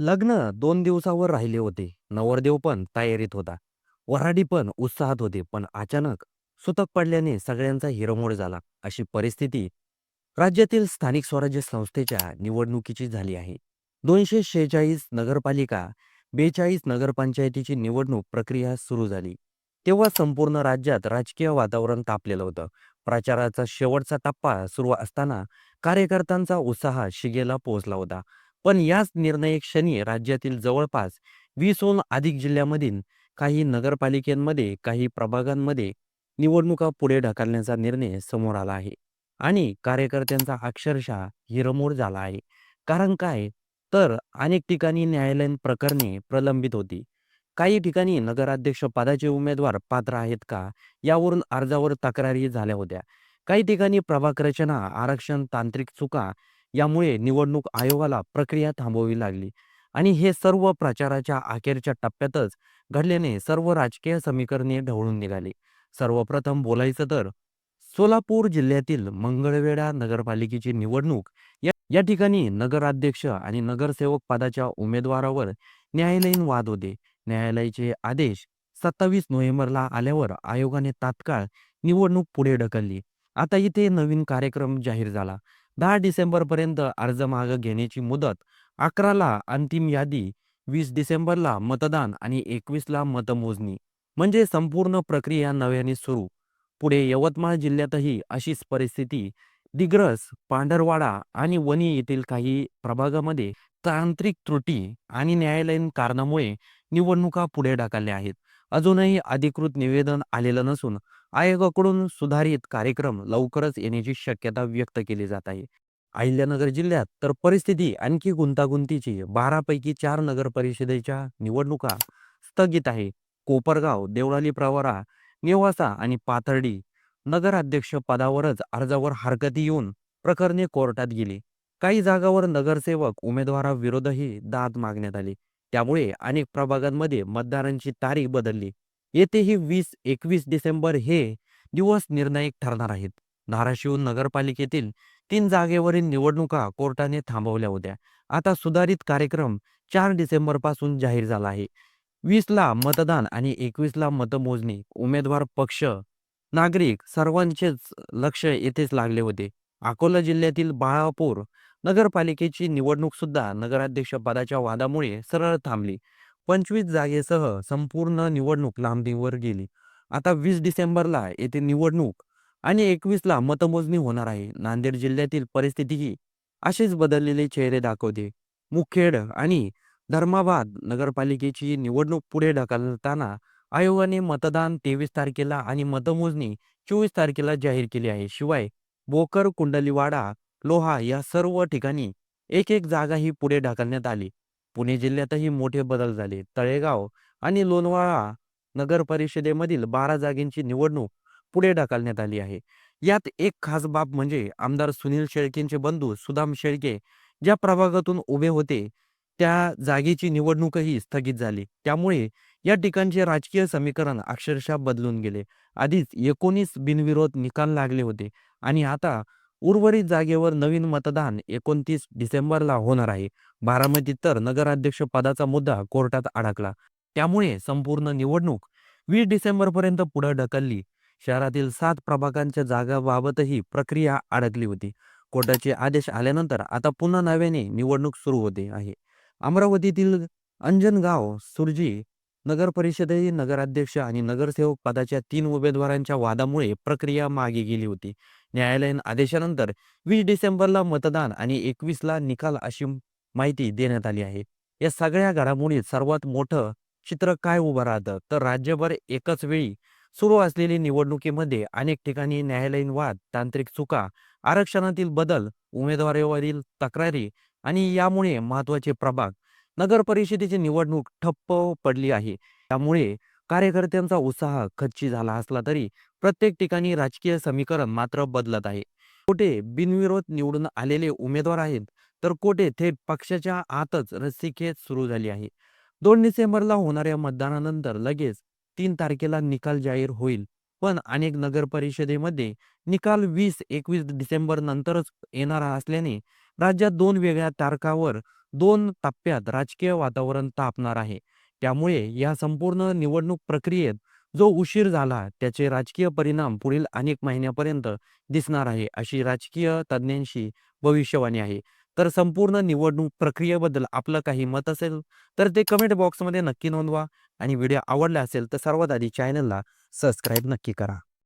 लग्न 2 दिवसावर राहिले होते. नवरदेव पण तयारीत होता. वऱ्हाडी पण उत्साहात होते. पण अचानक सुतक पडल्याने सगळ्यांचा हिरमोड झाला. अशी परिस्थिती राज्यातील स्थानिक स्वराज्य संस्थेच्या निवडणुकीची झाली आहे. 246 नगरपालिका, 42 नगरपंचायतीची निवडणूक प्रक्रिया सुरू झाली. तेव्हा संपूर्ण राज्यात राजकीय वातावरण तापलेलं होतं. प्रचाराचा शेवटचा टप्पा सुरू असताना कार्यकर्त्यांचा उत्साह शिगेला पोहोचला होता. पण याच निर्णायक क्षणी राज्यातील जवळपास 20हून अधिक जिल्ह्यांमधील काही नगरपालिकांमध्ये, काही प्रभागांमध्ये निवडणुका पुढे ढकलण्याचा निर्णय समोर आला आहे. आणि कार्यकर्त्यांचा अक्षरशः हिरमोड झाला आहे. कारण काय? तर अनेक ठिकाणी न्यायालयीन प्रकरणे प्रलंबित होती. काही ठिकाणी नगराध्यक्ष पदाचे उमेदवार पात्र आहेत का? यावरून अर्जावर तक्रारी झाल्या होत्या. काही ठिकाणी प्रभाग रचना, आरक्षण, तांत्रिक चुका यामुळे निवडणूक आयोगाला प्रक्रिया थांबवावी लागली. आणि हे सर्व प्रचाराच्या अखेरच्या टप्प्यातच घडल्याने सर्व राजकीय समीकरणे ढवळून निघाली. सर्वप्रथम बोलायचं तर सोलापूर जिल्ह्यातील मंगळवेढा नगरपालिकेची निवडणूक या ठिकाणी नगराध्यक्ष आणि नगरसेवक पदाच्या उमेदवारावर न्यायालयीन वाद होते. न्यायालयाचे आदेश 27 नोव्हेंबरला आल्यावर आयोगाने तात्काळ निवडणूक पुढे ढकलली. आता इथे नवीन कार्यक्रम जाहीर झाला. 10 डिसेंबरपर्यंत अर्ज मागे घेण्याची मुदत, 11ला अंतिम यादी, 20 डिसेंबरला मतदान आणि 21ला मतमोजणी. म्हणजे संपूर्ण प्रक्रिया नव्याने सुरू. पुढे यवतमाळ जिल्ह्यातही अशीच परिस्थिती. दिग्रस, पांढरवाडा आणि वणी येथील काही प्रभागामध्ये तांत्रिक त्रुटी आणि न्यायालयीन कारणामुळे निवडणुका पुढे ढकलल्या आहेत. अजूनही अधिकृत निवेदन आलेलं नसून आयोगाकडून सुधारित कार्यक्रम लवकरच येण्याची शक्यता व्यक्त केली जात आहे. अहिल्यानगर जिल्ह्यात तर परिस्थिती आणखी गुंतागुंतीची. 12 पैकी 4 नगर परिषदेच्या निवडणुका स्थगित आहे. कोपरगाव, देवळाली प्रवरा, नेवासा आणि पाथर्डी नगराध्यक्ष पदावरच अर्जावर हरकती येऊन प्रकरणे कोर्टात गेली. काही जागावर नगरसेवक उमेदवाराविरोधही दाद मागण्यात आली. त्यामुळे अनेक प्रभागांमध्ये मतदारांची तारीख बदलली. येथेही 20-21 डिसेंबर हे दिवस निर्णायक ठरणार आहेत. धाराशिव नगरपालिकेतील 3 जागेवरील निवडणुका कोर्टाने थांबवल्या होत्या. आता सुधारित कार्यक्रम 4 डिसेंबरपासून जाहीर झाला आहे. 20ला मतदान आणि 21ला मतमोजणी. उमेदवार, पक्ष, नागरिक सर्वांचेच लक्ष येथेच लागले होते. अकोला जिल्ह्यातील बाळापूर नगरपालिकेची निवडणूक सुद्धा नगराध्यक्ष पदाच्या वादामुळे सरळ थांबली. 25 जागेसह संपूर्ण निवडणूक लांबणीवर गेली. आता 20 डिसेंबरला येथे निवडणूक आणि 21ला मतमोजणी होणार आहे. नांदेड जिल्ह्यातील परिस्थितीही असेच बदललेले चेहरे दाखवते. मुखेड आणि धर्माबाद नगरपालिकेची निवडणूक पुढे ढकलताना आयोगाने मतदान 23 तारखेला आणि मतमोजणी 24 तारखेला जाहीर केली आहे. शिवाय भोकर, कुंडलीवाडा, लोहा या सर्व ठिकाणी एक जागाही पुढे ढकलण्यात आली. पुणे जिल्ह्यातही मोठे बदल झाले. तळेगाव आणि लोणावळा नगर परिषदेमधील 12 जागेंची निवडणूक पुढे ढकलण्यात आली आहे. यात एक खास बाब म्हणजे आमदार सुनील शेळकेंचे बंधू सुदाम शेळके ज्या प्रभागातून उभे होते, त्या जागेची निवडणूकही स्थगित झाली. त्यामुळे या ठिकाणचे राजकीय समीकरण अक्षरशः बदलून गेले. आधीच 19 बिनविरोध निकाल लागले होते आणि आता उर्वरित जागेवर नवीन मतदान 29 डिसेंबरला होणार आहे. बारामतीत तर नगराध्यक्ष पदाचा मुद्दा कोर्टात अडकला. त्यामुळे संपूर्ण निवडणूक 20 डिसेंबरपर्यंत पुढे ढकलली. शहरातील 7 प्रभागांच्या जागाबाबतही प्रक्रिया अडकली होती. कोर्टाचे आदेश आल्यानंतर आता पुन्हा नव्याने निवडणूक सुरू होते आहे. अमरावतीतील अंजनगाव, सुरजी नगर परिषदेतील नगराध्यक्ष आणि नगरसेवक पदाच्या 3 उमेदवारांच्या वादामुळे प्रक्रिया मागे गेली होती. न्यायालयीन आदेशानंतर 20 डिसेंबरला मतदान आणि 21ला निकाल अशी माहिती देण्यात आली आहे. या सगळ्या घडामोडीत सर्वात मोठं चित्र काय उभं राहतं, तर राज्यभर एकाच वेळी सुरू असलेली निवडणुकीमध्ये अनेक ठिकाणी न्यायालयीन वाद, तांत्रिक चुका, आरक्षणातील बदल, उमेदवारीवरील तक्रारी आणि यामुळे महत्त्वाचे प्रभाग नगर परिषदेची निवडणूक ठप्प पडली आहे. त्यामुळे कार्यकर्त्यांचा उत्साह खच्ची झाला असला तरी प्रत्येक ठिकाणी राजकीय समीकरण मात्र बदलत आहे. कोठे बिनविरोध निवडून आलेले उमेदवार आहेत, तर कोठे थेट पक्षाच्या आतच रस्सीखेच सुरू झाली आहे. 2 डिसेंबरला होणाऱ्या मतदानानंतर लगेच 3 तारखेला निकाल जाहीर होईल. पण अनेक नगर परिषदेमध्ये निकाल 20-21 डिसेंबर नंतरच येणार असल्याने राज्यात 2 वेगळ्या तारखावर 2 टप्प्यात राजकीय वातावरण तापणार आहे. त्यामुळे या संपूर्ण निवडणूक प्रक्रियेत जो उशीर झाला त्याचे राजकीय परिणाम पुढील अनेक महिन्यापर्यंत दिसणार आहे, अशी राजकीय तज्ञांची भविष्यवाणी आहे. तर संपूर्ण निवडणूक प्रक्रियेबद्दल आपलं काही मत असेल तर ते कमेंट बॉक्समध्ये नक्की नोंदवा आणि व्हिडिओ आवडला असेल तर सर्वात आधी चॅनलला सबस्क्राईब नक्की करा.